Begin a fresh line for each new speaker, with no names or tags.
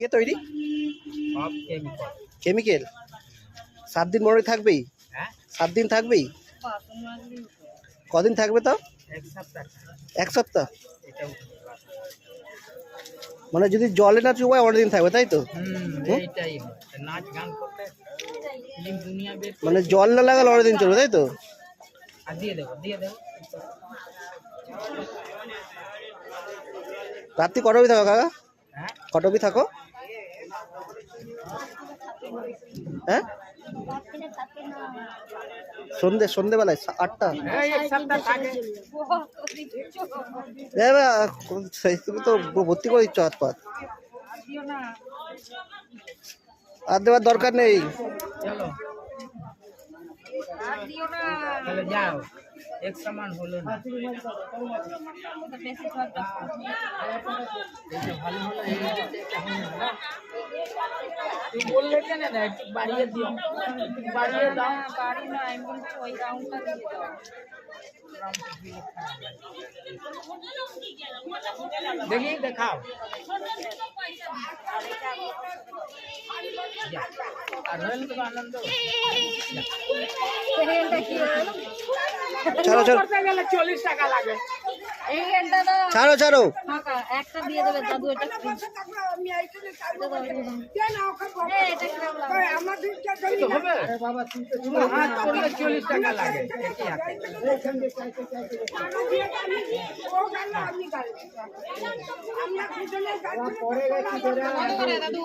কে তৈরি?
সব chemical.
Chemical. 7 দিন মনে হয় থাকবেই।
হ্যাঁ
7 দিন থাকবেই। কদিন থাকবে তাও?
এক সপ্তাহ।
1 সপ্তাহ।
এটাও
মানে যদি জলে না চুবায় অনেকদিন থাকবে, তাই তো?
এইটাই হয়। নাচ গান করতে ফিল্ম দুনিয়া বের করে
মানে জল না লাগালে অনেকদিন চলবে, তাই তো?
আর দিয়ে দেবো
রাত্রি কটা অবধি থাকো কাকা?
হ্যাঁ
কটা অবধি থাকো? হ্যাঁ সন্ধ্যেবেলায় 8টা।
এই এক সপ্তাহ থাকে।
তুমি তো ভর্তি করে দিচ্ছ হাত পাত। আর দেওয়ার দরকার নেই।
চলো তাহলে যাও, এক সমান হলো না। এটা ভালো হলো, এটা হলো না। তুই বললে কেন না একটু বাড়িয়ে দিও, বাড়িয়ে দাও।
বাড়ি না, আমি বলছি ওই রাউন্ডটা দিয়ে দাও।
দেখি দেখাও। যা, আর রয়েল তো আনন্দ।
সেকেন্ডটা কি হলো?
ছাড়ো ছাড়ো
করতে গেলে 40 টাকা লাগে।
এই গেনটা না
ছাড়ো ছাড়ো।
ফাঁকা, একটা দিয়ে দেবে দাদু, এটা free। এটা কিরম লাগবে?
তো হবে পুরো হাত করলে 40 টাকা লাগে। একই হাতে।
কত করে দাদু?